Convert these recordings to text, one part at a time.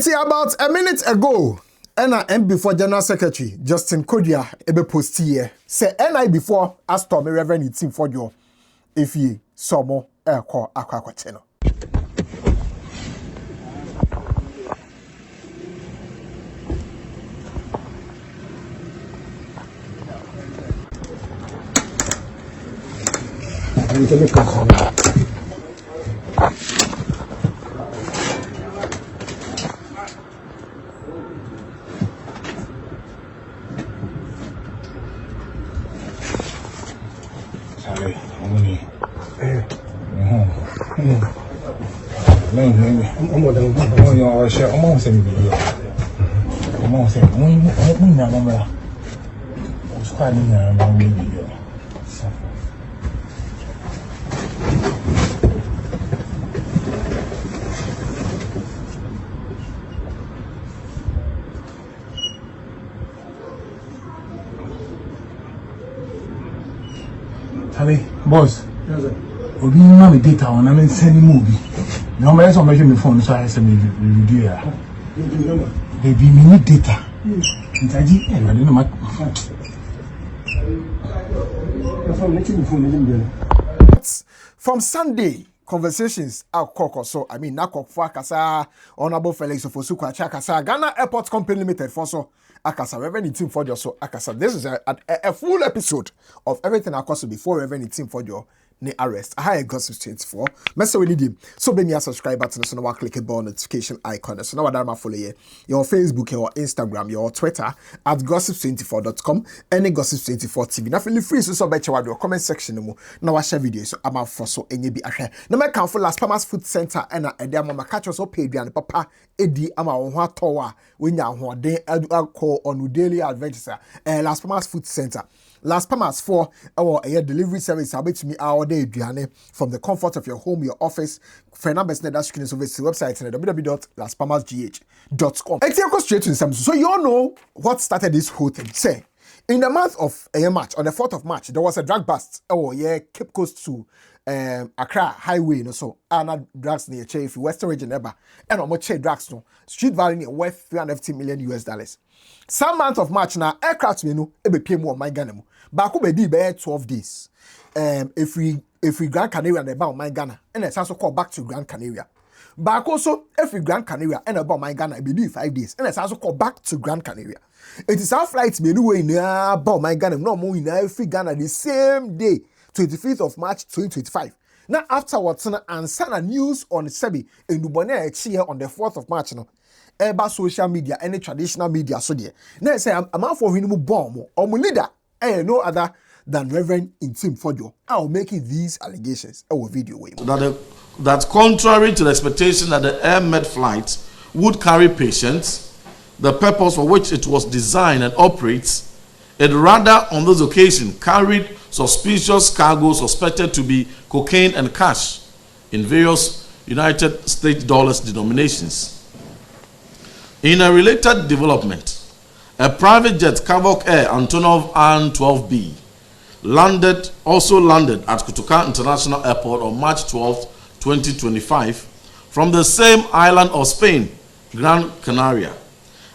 It's about a minute ago. NACOC before General Secretary Justin Kodia ebe post here say NI before St0rm Rev Ntim Fordjour if ye saw more call akwa channel. Boss, obi ma me data on am send movie. No me so measure me phone so I say me video ya. Baby me need data. Ntaji e na no ma. From Sunday conversations NACOC so I mean NACOC for akasa Hon Felix Kwakye akasa Ghana Airport Company Limited for so akasa Rev Ntim Fordjour so akasa. This is a full episode of everything akasa before Rev Ntim Fordjour ne arrest. Hi Gossip 24. Mess we need him. So be me a subscribe button so now click the bell notification icon. So now that follow you. Your Facebook, your Instagram, your Twitter at gossip24.com, any gossip24 TV. Now feel free so bet your comment section no. Now I share videos so I'm for so any be ahwe. Now me can for Las Palmas Food Center and a mama catch us up pay and papa edi ama ho atowa when ya ho den call on daily adventures Las Palmas Food Center. Las Palmas for our delivery service about me our day from the comfort of your home, your office. For numbers that screen is over the website www.laspalmasgh.com. And take us straight to the so you all know what started this whole thing. Say in the month of March, on the 4th of March, there was a drug bust. Cape Coast to Accra Highway, so and drugs near Chief Western region ever, and almost drugs no street value worth $350 million. Some month of March now, aircraft me no ebe pay more my Ghana. Back be 12 days. If we Grand Canaria and about my Ghana, and it's also called back to Grand Canaria. Back also if we Grand Canaria and about my Ghana, it be 5 days, and it's also called back to Grand Canaria. It is our flights me anyway in about my Ghana, no more in every Ghana the same day, 25th of March 2025. Now afterwards, and send a news on Sebi in Dubone here on the 4th of March. No. About social media, any traditional media, so there. Now say I'm out for him bomb or my leader, no other than Rev Ntim Fordjour. I'll make these allegations. Our video way. That contrary to the expectation that the Air Med flight would carry patients, the purpose for which it was designed and operates, it rather on this occasion carried suspicious cargo suspected to be cocaine and cash in various United States dollars denominations. In a related development, a private jet Carvoc Air Antonov An-12B also landed at Kutuka International Airport on March 12, 2025 from the same island of Spain, Gran Canaria,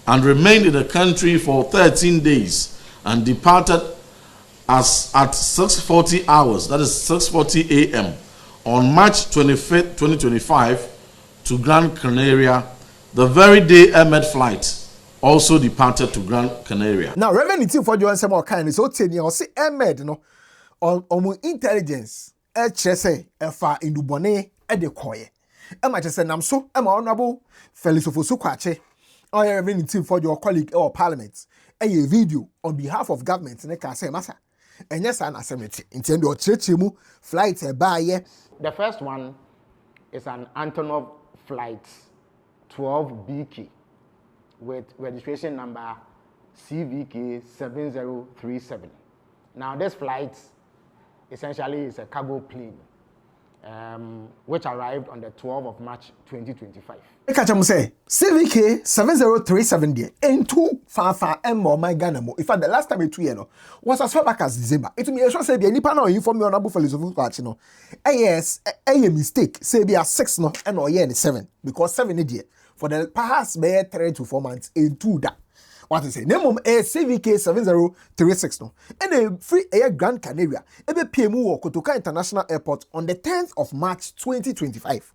and remained in the country for 13 days and departed at 6:40 hours, that is 6:40 a.m. on March 25, 2025 to Gran Canaria. The very day Air Med flight also departed to Gran Canaria. Now, Rev Ntim Fordjour and some more kind is okay. Or say Air Med no on intelligence. Say far in Dubone de koye. Might say nam so Hon Felix Kwakye or Rev Ntim Fordjour colleague or parliament. A video on behalf of government ne can say massa. And yes, an assembly intend or churchimu flight by. The first one is an Antonov flight 12BK with registration number CVK 7037. Now this flight essentially is a cargo plane which arrived on the 12th of March 2025. I catch him say CVK 7037 there and two far and more my Ghana mo. In fact, the last time it was as far back as December. It me sure say be any panel inform me on Hon Felix Kwakye no. Yes, a mistake. Say be a 6 no and or 7 because 7 there. for the past 3 to 4 months into that. What I say? Name CVK 7036 no. And a free air Grand Canaria. Ebe PMU Kotoka International Airport on the 10th of March 2025.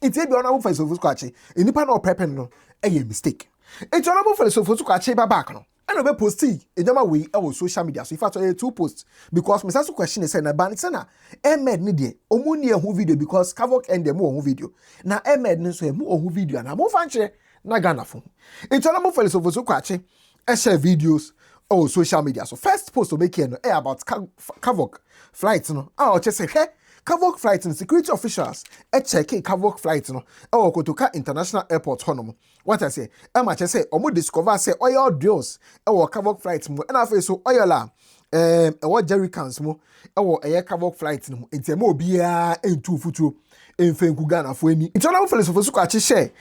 It's a honorable Felix Kwakye. In the panel prepping no, a mistake. It's honorable Felix Kwakye back no. And I'll be posting in the way our social media. So if I tell you 2 posts, because my second question is saying, "But it's na Ahmed need omuni who video because Kavok and the more video. Na Ahmed no so who video na mo fanche na Ghana phone. It's honorable Felix Kwakye. I share videos on social media. So first post to make here no about Kavok flights no. I'll just say hey. Kavok flight and security officials check Kavok flight no Kotoka International Airport honomo. What I say, I say omo discover say oil deals Kavok flight mo and I so oil la what jerry cans mo Kavok flight no nti mo bia entu futu enfenku Ghana fo ani. It's honorable Felix Kwakye share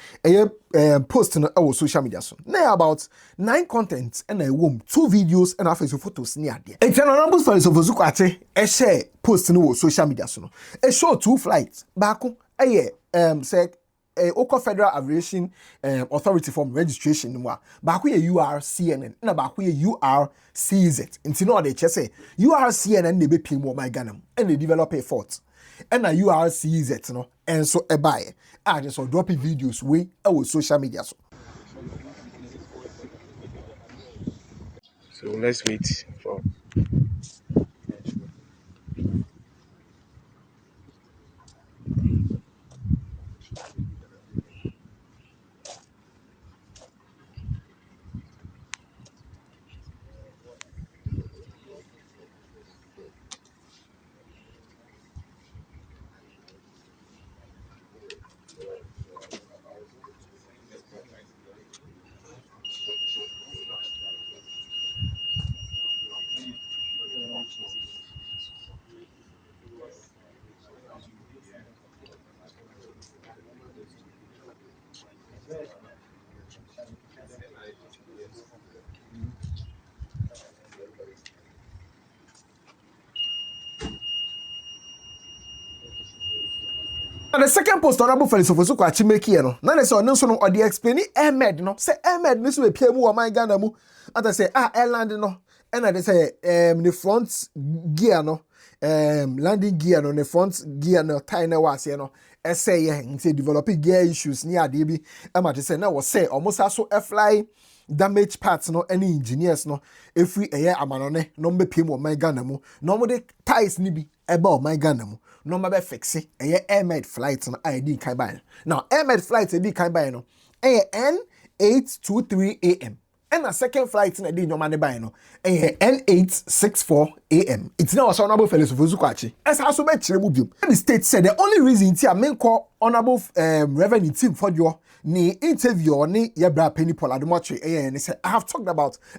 post no social media so. Now about 9 contents and a womb 2 videos and after photos near there. It's honorable Felix Kwakye share post no social media so no. A show 2 flights back say Oko Federal Aviation Authority form registration no back we URCNN na back we URCZ. Nti no dey say URCNN dey be pin mo my Ghana and they develop a fort. And a URCZ no and so a buy. I just saw dropping videos way our social media so. So let's wait for And the second post honorable Felix Kwakye make here no. Na say no so no odi explain Ahmed no. Say Ahmed no so be pia mu o man Ghana mu. And I say airland no. And I say the front gear no. Landing gear no the front gear no tie na was here no. Say say developing gear issues near ade bi. I say na was say almost so fly damage parts no any engineers no every amanone no be pia mu o man Ghana mu. No mo de ties ni bi eba o man Ghana mu. No mabe fixe Airmed flight no ID kan buy. Now Airmed flight ID kan buy no N823 AM. And a second flight na di no man buy no N864 AM. It's now honorable Felix Kwakye. As also be kire mu biom. The state said the only reason ti a men call honorable Rev Ntim Fordjour ni interview ni yebra penny poladomotre and say I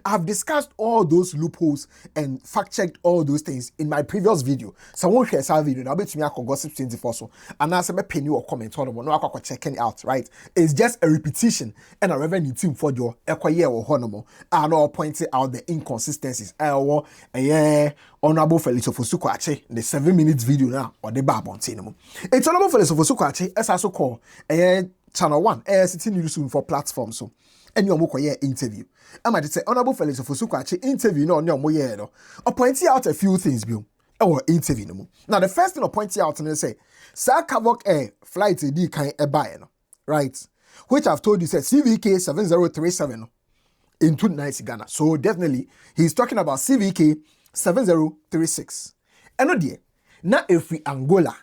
have discussed all those loopholes and fact checked all those things in my previous video. Someone share that video now bet me akọ gossip 24 so and answer me penny or comment on no akọ checking out, right? It's just a repetition and a Rev Ntim Fordjour ekwaye wo honomo and all pointing out the inconsistencies. Honorable Felix Kwakye the 7 minutes video now or the babontin mo. It's honorable Felix Kwakye as also call Channel 1 sitting news soon for platform so and you moko interview. I might say honorable Felix Kwakye interview no your moye no. I pointing out a few things biom or interview no. Now the first thing I point out and say Sir Kavok flight D kan buy no, right? Which I've told you said CVK 7037 no, into nice Ghana. So definitely he's talking about CVK 7036. And no dear, not every Angola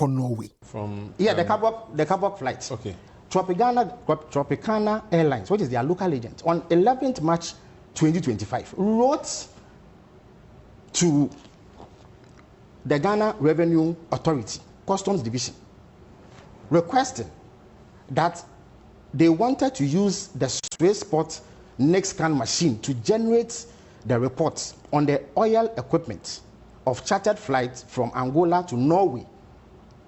Norway. from Yeah, the Kavok flights. okay. Tropicana Airlines, which is their local agent, on 11th March 2025, wrote to the Ghana Revenue Authority, Customs Division, requesting that they wanted to use the Swissport next scan machine to generate the reports on the oil equipment of chartered flights from Angola to Norway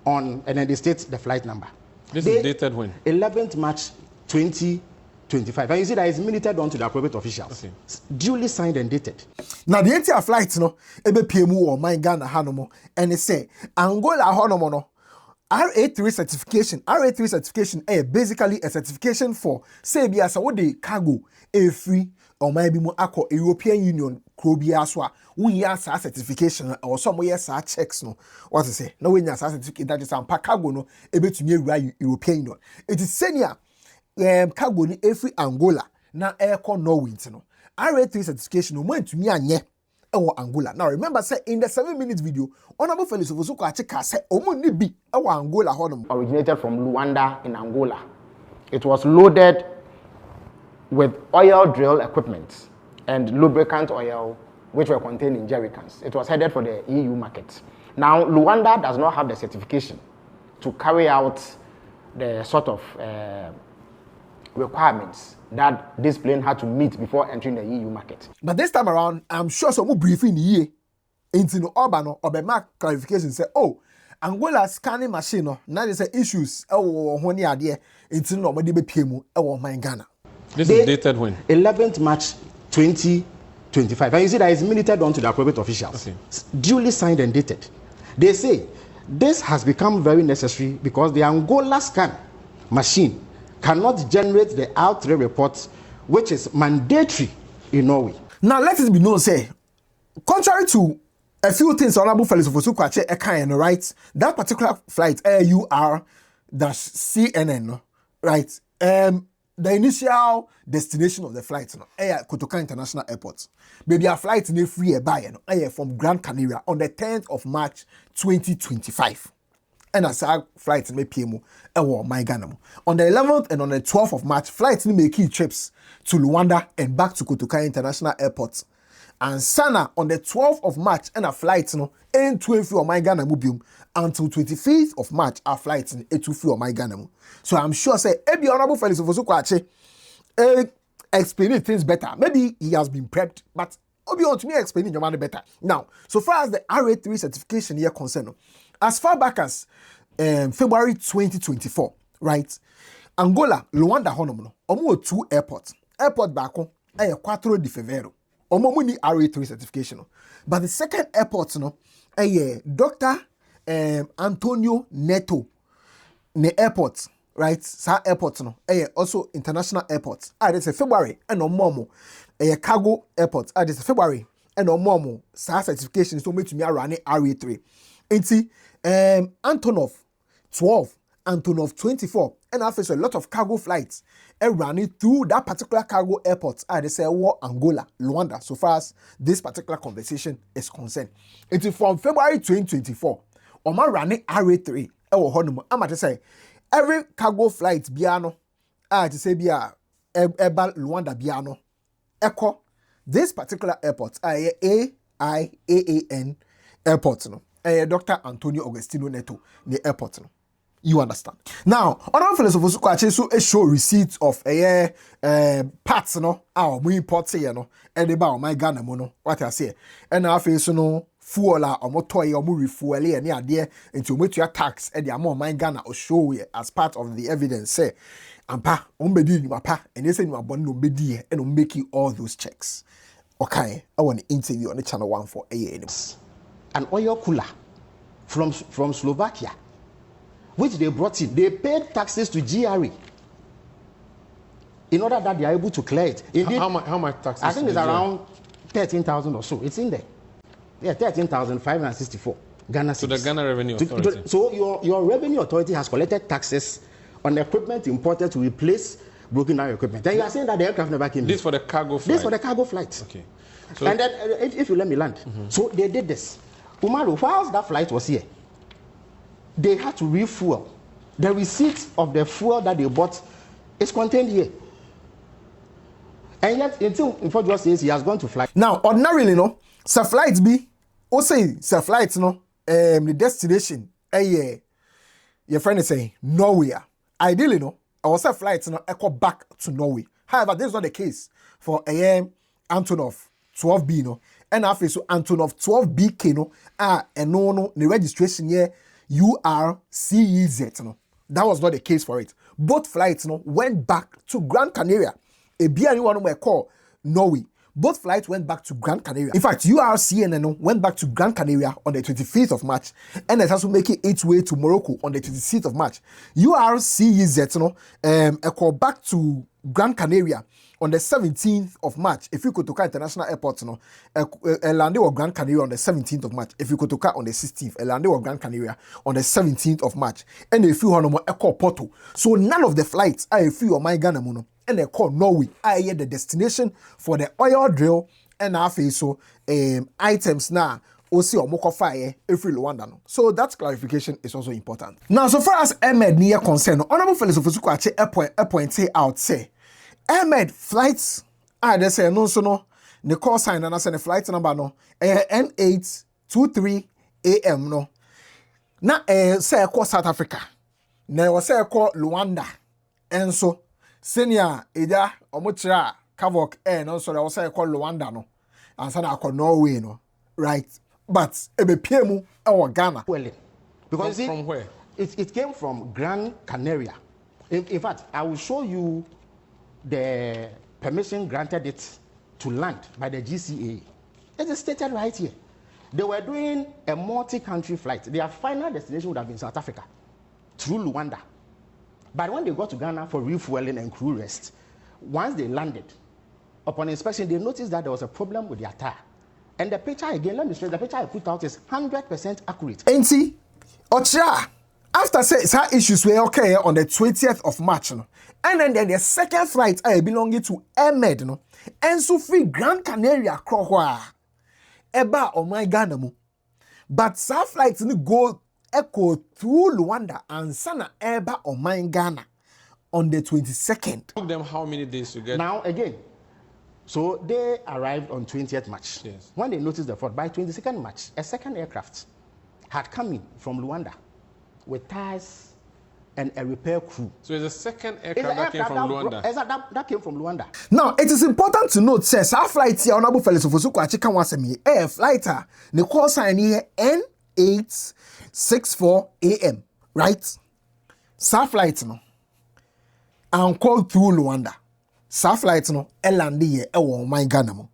and then they state the flight number. This is dated when? 11th March 2025. And you see that it's minuted on to the appropriate officials. Okay. Duly signed and dated. Now the entire flight no ebe PMU or my Ghana hanomo and they say Angola hanomo no RA3 certification basically a certification for say bi as what the cargo free or maybe mo akọ European Union krobia so a wo ya sa certification or some we sa checks no what to say no we nya sa certificate that is am cargo no ebetumi ewura European Union it is senior cargo ni free Angola na aircon Norway no RA3 certification no mo antumi anye ewo Angola. Now remember say in the 7-minute video Hon Felix Kwakye say omo ni bi ewo Angola honum originated from Luanda in Angola. It was loaded with oil drill equipment and lubricant oil which were contained in jerrycans. It was headed for the EU market. Now Luanda does not have the certification to carry out the sort of requirements that this plane had to meet before entering the EU market. But this time around, I'm sure some briefing here into no Urbano or the mark clarification say, oh, Angola scanning machine no, now there's issues when you are there into no be PMU my Ghana. This is dated when? 11th March 2025. And you see that it's minuted onto the appropriate officials. Okay. Duly signed and dated. They say this has become very necessary because the Angola scan machine cannot generate the R3 report, which is mandatory in Norway. Now let it be known, say, contrary to a few things Hon Felix Kwakye kind, right? That particular flight, AUR-CNN, right? The initial destination of the flight, Air Kotoka International Airport. Maybe a flight in a free buy, from Gran Canaria on the 10th of March 2025. And as our flights may PMO my Ghana. On the 11th and on the 12th of March, flights make key trips to Luanda and back to Kotoka International Airport. And Sana on the 12th of March and a flight and 12 on my Ghana mubium until 25th of March our flights in 2 on my Ghana. So I'm sure say Ebi Hon Felix Kwakye explaining things better. Maybe he has been prepped, but Obi want me explaining your money better. Now, so far as the RA3 certification here concerned, as far back as February 2024, right? Angola, Luanda honomo, omo 2 airports. Airport bako, 4 de Fevereiro. Omo muni RA3 certification. But the second airport, Dr. Antonio Neto, ne airport, right? Sa airport, also international airport. This is February, and omo cargo airport. This is February, and omo sa certification so me to me run RA3. Inti Antonov 12, Antonov 24, and after a lot of cargo flights running through that particular cargo airport. They say Angola, Luanda, so far as this particular conversation is concerned. It is from February 2024. Oma running RA3. I'm to say every cargo flight biano. To say bia eba Luanda biano. Echo this particular airport. AIAAN airport. No. Dr. Antonio Augustino Neto, the airport. You understand? Now, Hon Felix Kwakye so show receipts of parts our we import say and about my Ghana mono what I say. And now face fuel or motor or refuel any idea into which your tax and the amount my Ghana or show as part of the evidence say ampa umbedi mapa and they say you are born umbedi and make you all those checks. Okay, I want to interview on the channel 1 for ANS. An oil cooler from Slovakia, which they brought in. They paid taxes to GRE in order that they are able to clear it. Indeed, how much taxes? I think it's around 13,000 or so. It's in there. Yeah, 13,564 Ghana cedis. So the Ghana Revenue Authority. So your revenue authority has collected taxes on equipment imported to replace broken down equipment. Then you are saying that the aircraft never came. This for the cargo flight. This for the cargo flight. Okay. So, and then if you let me land. So they did this. Umaru, whilst that flight was here, they had to refuel. The receipt of the fuel that they bought is contained here. And yet, until Fordjour says he has gone to fly. Now, ordinarily, some flights be, some flights, the destination, your friend is saying, Norway. Ideally, our flights, echo back to Norway. However, this is not the case for Antonov 12B, and after so Antonov 12BK, and the registration here, URCEZ, That was not the case for it. Both flights went back to Gran Canaria. A BNU one we call Norway, both flights went back to Gran Canaria. In fact, URCN went back to Gran Canaria on the 25th of March, and it's also making its way to Morocco on the 26th of March. URCEZ, call back to Gran Canaria on the 17th of March. If you go to International Airport, landed or Gran Canaria on the 17th of March. If you go to on the 16th, landed or Gran Canaria on the 17th of March. And if you want to Porto. So none of the flights are a few of my Ghana mono. And they call Norway. I hear the destination for the oil drill and so items now. Also, moko fire every Luanda. So that clarification is also important. Now, so far as Ahmed near concern, Honorable Felix Kwakye point out say, Ahmed flights they say no so no the call sign and I say the flight number no N823 AM no. Na say call South Africa. Na was say call Luanda. And so senior ida omuchira Kavok no so they was say call Luanda no. And say na call Norway no. Right. But ebepemu our Ghana. Well, because from where? It came from Gran Canaria. In fact, I will show you the permission granted it to land by the GCA. It is stated right here. They were doing a multi-country flight. Their final destination would have been South Africa through Luanda. But when they got to Ghana for refueling and crew rest, once they landed, upon inspection, they noticed that there was a problem with their tire. And the picture again, let me stress, the picture I put out is 100% accurate. And see, Ochra, after say issues were okay on the 20th of March, no? And then the second flight belonging to Ahmed, no? And so free Gran Canaria Krohwa Eba or my Ghana mo. But some flights go echo through Luanda and Sana Eba or my Ghana on the 22nd. Took them how many days to get? Now again. So they arrived on 20th March. Yes. When they noticed the fault, by 22nd March, a second aircraft had come in from Luanda with tires and a repair crew. So it's a second aircraft that came from Luanda? That came from Luanda. Now, it is important to note, says our flight here, Honorable Felix Kwakye can was me, air flighter, the call sign here N864 AM, right? Sa flight no, and call through Luanda. Sa flight no elandi ye ewo my Ghana mo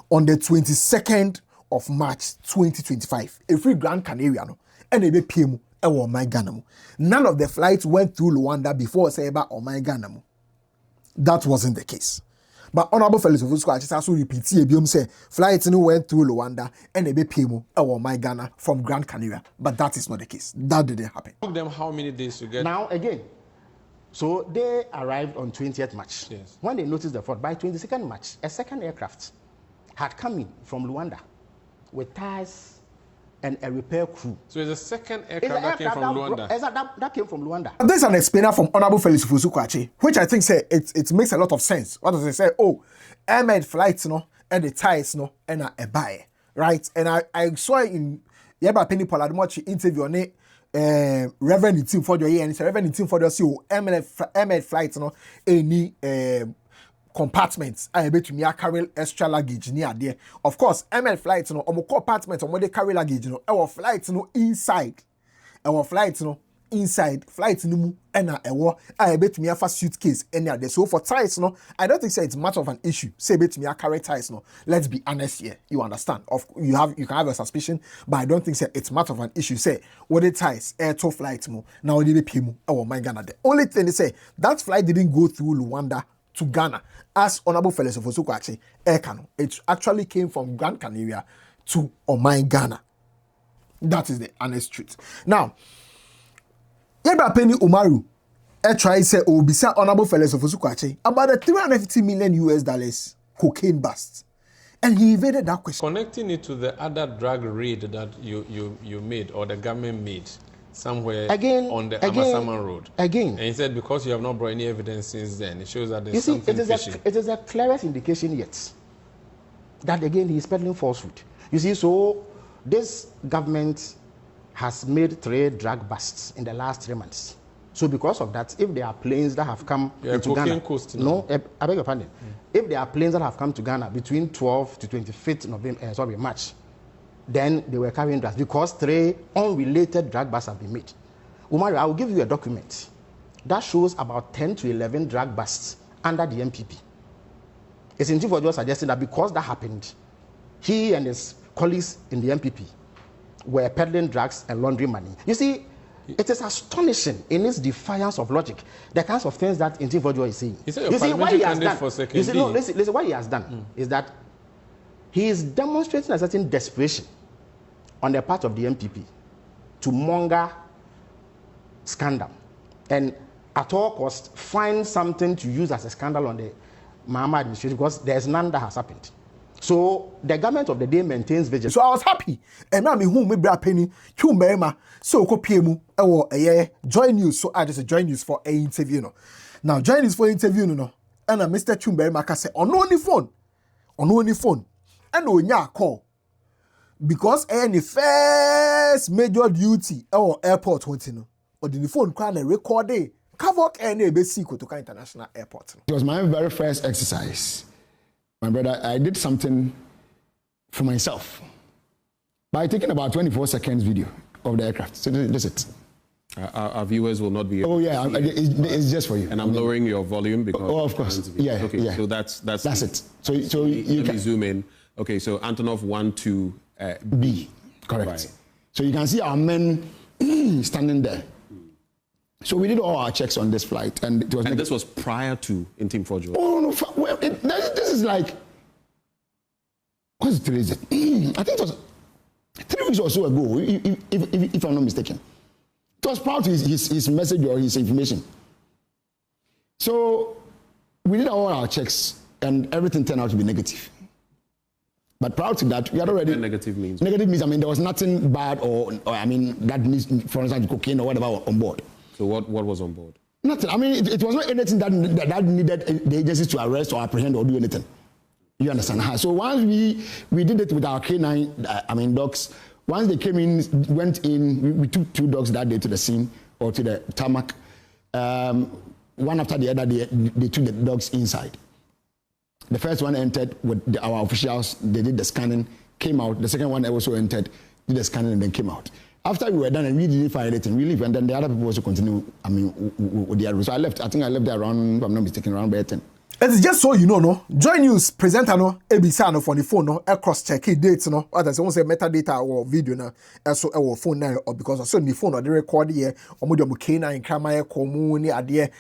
on the 22nd of March 2025. Every Gran Canaria no and ebe PM ewo my Ghana mo. None of the flights went through Luanda before say about my Ghana mo. That wasn't the case. But Honorable Felix Kwakye also repeat here say flights no went through Luanda and ebe PM ewo my Ghana from Gran Canaria. But that is not the case. That didn't happen. Took them how many days to get? Now again. So they arrived on 20th March. Yes. When they noticed the fault, by 22nd March, a second aircraft had come in from Luanda with tires and a repair crew. So it's a second aircraft that came from Luanda? That came from Luanda. There's an explainer from Honorable Felix Kwakye, which I think say it makes a lot of sense. What does it say? Oh, Ahmed flights no and the tires no and a buy, right? And I saw it in Yeba Penny Poladmochi interview on it. Rev Ntim Fordjour and it's Rev Ntim Fordjour see Ahmed flights no any compartments I bet to me carry extra luggage near there. Of course, Ahmed flights no compartments on where they carry luggage no our flights no inside. Our flights no inside flights no mu and I bet me have a suitcase any there. So for ties no, I don't think it's much of an issue. Say bet me carry ties no. Let's be honest here. You understand? You can have a suspicion, but I don't think it's much of an issue. Say what the ties air to flights mo now they be pay mo oh my Ghana. The only thing they say that flight didn't go through Luanda to Ghana as Honorable Felix Kwakye air cano. It actually came from Gran Canaria to Omai Ghana. That is the honest truth. Now. Yeba Penny Umaru, try say Obisa Honorable Felix Kwakye about the $350 million US cocaine bust, and he evaded that question. Connecting it to the other drug raid that you made or the government made somewhere on the Amasaman Road. Again, and he said because you have not brought any evidence since then, it shows that there's something fishy. It is the clearest indication yet that again he is peddling falsehood. You see, so this government has made 3 drug busts in the last 3 months. So because of that, if there are planes that have come into Ghana, I beg your pardon. If there are planes that have come to Ghana between 12th to 25th March, then they were carrying drugs because 3 unrelated drug busts have been made. Umaru, I will give you a document that shows about 10 to 11 drug busts under the MPP. is Ntim Fordjour suggesting that because that happened, he and his colleagues in the MPP were peddling drugs and laundering money. You see, it is astonishing in its defiance of logic, the kinds of things that Ntim Fordjour is saying. You see, what he has done, listen, what he has done is that he is demonstrating a certain desperation on the part of the MPP to monger scandal and at all costs find something to use as a scandal on the Mahama administration, because there's none that has happened. So the government of the day maintains vigilance. So I was happy. And now me who me bra penny, who me so ko piemu join news. So I just join news for a interview no. Now join news for interview no. And Mr. Chumberima ka say on only phone. And onya call. Because any first major duty or airport wanting no. Or the phone call and record day. Kavok any basic to international airport. It was my very first exercise. My brother, I did something for myself by taking about 24 seconds video of the aircraft. So that's it. Our viewers will not be able to see it's just for you. And I'm lowering your volume because... Oh, of course. Yeah, okay, yeah. So that's it. So you can zoom in. Okay, so Antonov 1-2 B. Correct. Right. So you can see our men standing there. So we did all our checks on this flight, and it was. And this was prior to Ntim Fordjour. Oh no! Well, this is like. What's the reason? I think it was 3 weeks or so ago, if I'm not mistaken. It was prior to his message or his information. So we did all our checks, and everything turned out to be negative. But prior to that, we had already. What negative means? Negative means, I mean, there was nothing bad or I mean, that needs, for instance, cocaine or whatever on board. So what was on board? Nothing. I mean, it was not anything that needed the agencies to arrest or apprehend or do anything. You understand? So once we did it with our K9, dogs. Once they came in, went in, we took 2 dogs that day to the scene or to the tarmac. One after the other, they took the dogs inside. The first one entered with our officials. They did the scanning, came out. The second one also entered, did the scanning, and then came out. After we were done and we didn't find anything, we leave, and then the other people also continue, with the other. So I left. I think I left there around, if I'm not mistaken, around by 10. It's just so you know, no. Join news presenter no, ABC no for the phone no, cross check dates no. Others won't say metadata or video na, also our phone now or because so the phone or the record here, or more K9 in Kramaya Komuni idea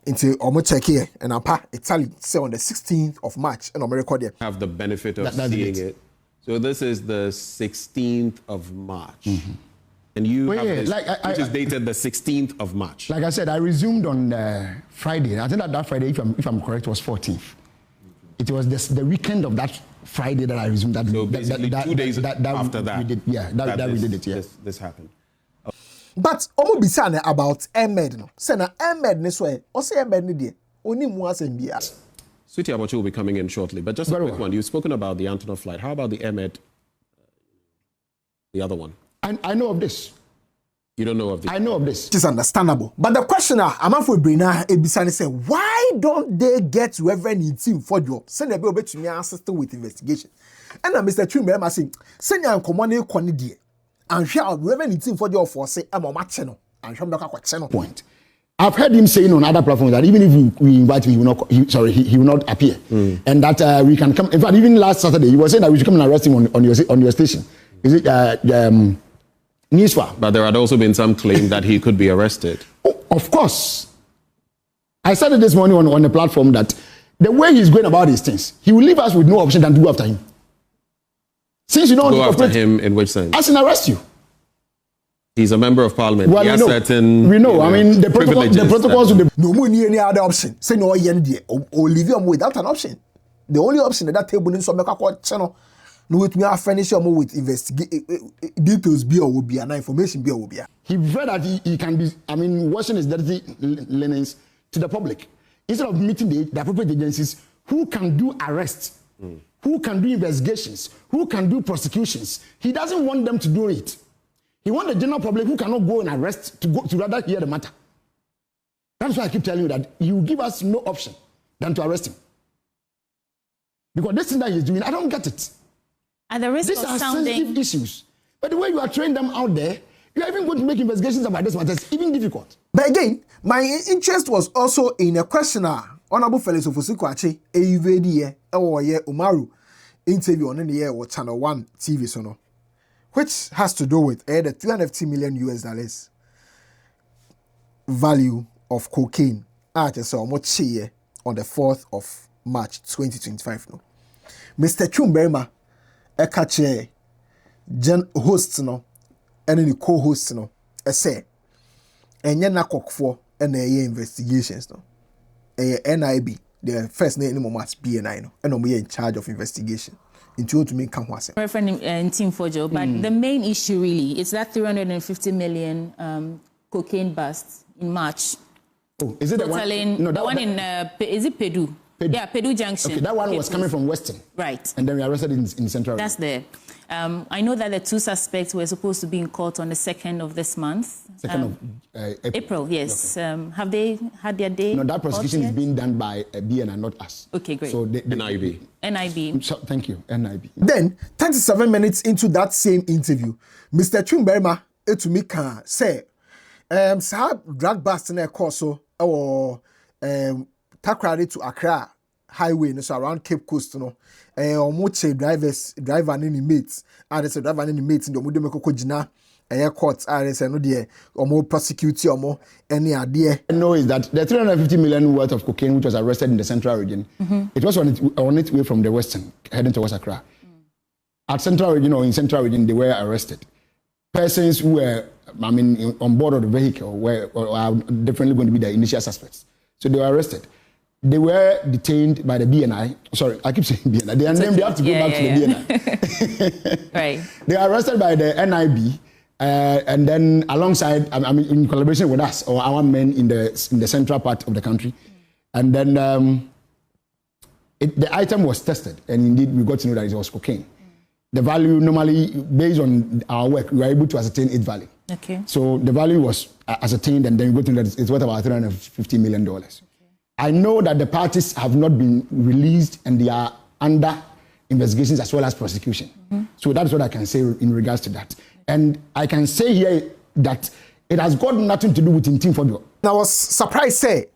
into or check here and Italy say on the 16th of March and record here. Have the benefit of seeing it. So this is the 16th of March. Mm-hmm. And you have this, which is dated the 16th of March. Like I said, I resumed on Friday. I think that Friday, if I'm correct, was 14th. It was the weekend of that Friday that I resumed. That, so basically 2 days after that. We did, we did it, yeah. This happened. But omo bisane about Ahmed no. Say na Ahmed ne so e. O say Ahmed ne de. Oni mu asem bia. Sweetie Abacho will be coming in shortly. But just a quick one. You've spoken about the Antonov flight. How about the Ahmed, the other one? I know of this. You don't know of this? I know of this. It is understandable. But the question I'm for Brina Ebisani say, why don't they get Rev Ntim Fordjour? Send a bill to me assistant with investigation. And Mr. Chumberima saying, send your command quantity. And shall Rev Ntim Fordjour for say, I'm a matcheno. And shall back a channel point. I've heard him saying on other platforms that even if we invite him, he will not appear. And that we can come. In fact, even last Saturday, he was saying that we should come and arrest him on your station. Is it Newsfar? But there had also been some claim that he could be arrested. Oh, of course. I said it this morning on the platform that the way he's going about these things, he will leave us with no option than to go after him. Since you don't go after him in which sense? As in arrest you. He's a member of parliament. Well, he has certain. We know. I mean, the protocols with the. No more any other option. Say no, or leave him without an option. The only option that table in some channel. No, with me, I furnish him with details. Be or will be an information. Be or will be. He read that he can be. I mean, washing his dirty linens to the public instead of meeting the appropriate agencies who can do arrests, who can do investigations, who can do prosecutions. He doesn't want them to do it. He wants the general public who cannot go and arrest to rather hear the matter. That's why I keep telling you that he will give us no option than to arrest him. Because this thing that he's doing, I don't get it. At the risk These of are sounding sensitive issues. But the way you are training them out there, you are even going to make investigations about this matter. It's even difficult. But again, my interest was also in a questioner Honorable Felix Kwakye evade ye Umaru interview on the air with Channel 1 TV so no, which has to do with the $350 million US value of cocaine so much on the 4th of March 2025 no. Mr. Chumberma ekache host no and the co-host no say enye NACOC for investigations no. NIB, the first name must be no, and we in charge of investigation. Into to make Rev Ntim Fordjour, but the main issue really is that 350 million cocaine bust in March. Oh, is it the one? No, that one in is it Pedu? Yeah, Pedu Junction. Okay, that one was coming from Western. Right. And then we arrested in Central. That's there. I know that the two suspects were supposed to be in court on the 2nd of this month. 2nd of April, yes. Okay. Have they had their day? No, that prosecution is being done by BNI, not us. Okay, great. So NIB. NIB. So, thank you, NIB. Then, 37 minutes into that same interview, Mr. Chumberma Etumika say, "Sir, drug bust in a course or Takrade to Accra highway, no, so around Cape Coast, no, or driver and any mates, and there's a driver and any mates in the Mudemeko Jina, courts, and there's no dear, or more prosecute or more any idea." I know is that the 350 million worth of cocaine which was arrested in the Central region, it was on its way from the Western heading towards Accra. At Central region or in Central region, they were arrested. Persons who were, on board of the vehicle are definitely going to be the initial suspects. So they were arrested. They were detained by the BNI. Sorry, I keep saying BNI. They have to go back to the BNI. Right. They are arrested by the NIB, and then alongside, in collaboration with us or our men in the central part of the country, and then the item was tested, and indeed we got to know that it was cocaine. The value normally, based on our work, we were able to ascertain its value. Okay. So the value was ascertained, and then we got to know that it's worth about $350 million. I know that the parties have not been released and they are under investigations as well as prosecution. So that's what I can say in regards to that. And I can say here that it has got nothing to do with Ntim Fordjour. I was surprised, say,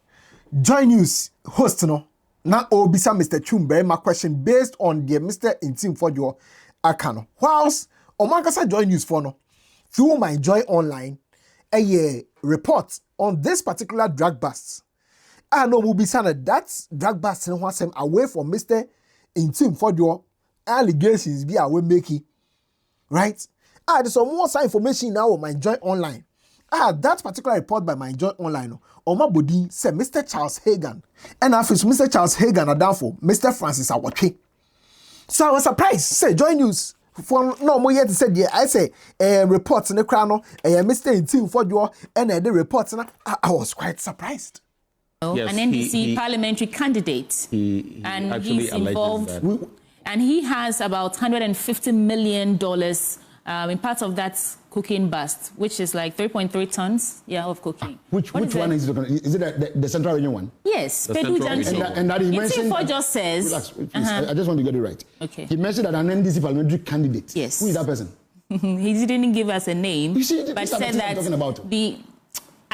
Joy News host, no, now Obisa Mr. Chumberma question based on the Mr. Ntim Fordjour account. Whilst Omankasa Joy News for no, through my Joy Online, a report on this particular drug bust. I know will be saying that drug bust wants him away from Mr. Ntim Fordjour allegations be away making, right? There's some more information now on my Joy Online. That particular report by my Joy Online, on my body said Mr. Charles Hagan, and after Mr. Charles Hagan are down for Mr. Francis Awatwe. So I was surprised. Say Joy News for no more yet said yeah. I say reports in the crown, Mr. Ntim Fordjour, and the reports. I was quite surprised. Yes, an NDC parliamentary candidate, and he's involved, and he has about $150 million in part of that cocaine bust, which is like 3.3 tons, of cocaine. Which one is it? Is it the Central Region one? Yes, Pedu Junction. And that he mentioned. Ntim Fordjour says. Relax, please, I just want to get it right. Okay. He mentioned that an NDC parliamentary candidate. Yes. Who is that person? He didn't give us a name. You see, but said that talking about.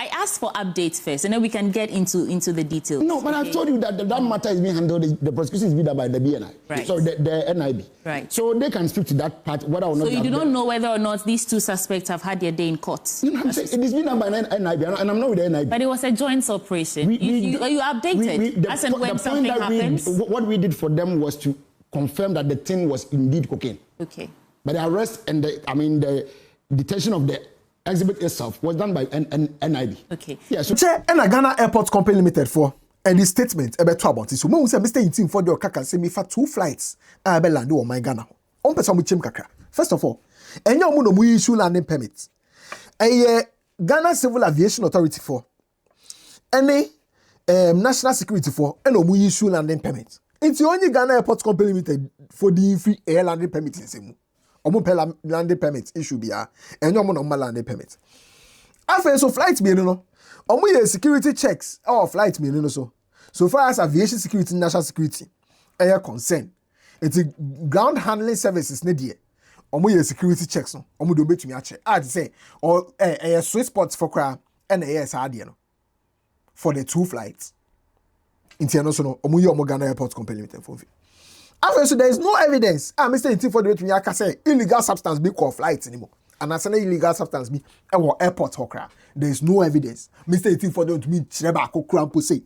I asked for updates first, and then we can get into the details. No, but I told you that that matter is being handled. The prosecution is being done by the BNI. Right. So the NIB. Right. So they can speak to that part. Whether or not. So you do not know whether or not these two suspects have had their day in court. You know, I'm saying it is being done by NIB, and I'm not with the NIB. But it was a joint operation. You updated as and when something happens. What we did for them was to confirm that the thing was indeed cocaine. Okay. But the arrest and the detention of the exhibit itself was done by NIB. Okay. Yeah. So Ghana Airport Company Limited for any statement about about this. So when we say Mr. Ntim Fordjour kaka say me for 2 flights be land on my Ghana. On person mu chim kakra. First of all, enye omo no mu issue landing permit. Ghana Civil Aviation Authority for any national security for eno mu issue landing permit. It's only Ghana Airport Company Limited for the free air landing permit in semu. Omo pay landing permit issue bia enye omo no landing permit. After so flight be no omo ye security checks or flight be no so far as aviation security national security air concern it's ground handling services ne die omo ye security checks no omo do betumi a check say or sweet spots for kra and say ade no for the 2 flights Intiano so no omuyi omo Ghana Airport Company Limited for. After so there is no evidence. Mr. Ntim Fordjour to me aka say illegal substance be call flights anymore. And as an illegal substance be airport hokra. There is no evidence. Mr. Ntim Fordjour to me chireba akokra mpo say.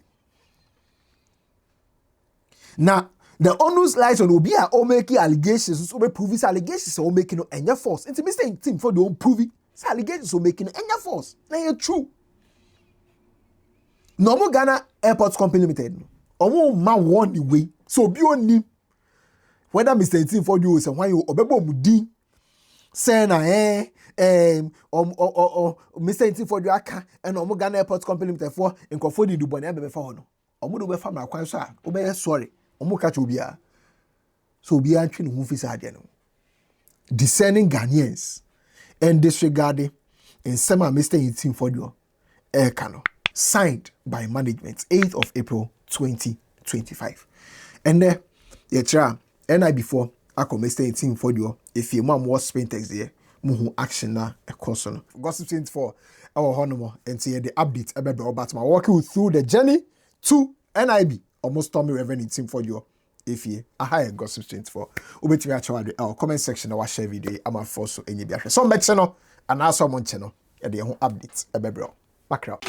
Now the onus lies on obi a o making allegations so be prove his allegations o making no enya false. It's Mr. Ntim Fordjour prove it. His allegations o making no enya false. Na you true. No Ghana Airport Company Limited. Omo ma one way. So be on whether Mr. Ntim Fordjour say why you obebo mudi say na Mr. Ntim Fordjour aka and omo Ghana Airport Company Limited for nkofo di dubone abebe fa ho no. Omo do be fa ma kwan so a obey sorry. Omo ka chobia. So obi a twi ne hu fi sa ade no. Discerning Ghanaians and disregarding in some Mr. Ntim Fordjour kano. Signed by management 8th of April 2025. And there, and I before I come Mr. Ntim Fordjour if you mom was spin text there, muhu action na a concern. Gossip 24 our honour and see the update about my walking through the journey to NIB almost St0rm Rev Ntim Fordjour. If you a higher Gossip 24, ubeti me actually our comment section our share video I'm a force so any be some back channel and also on channel and the updates Magraheb.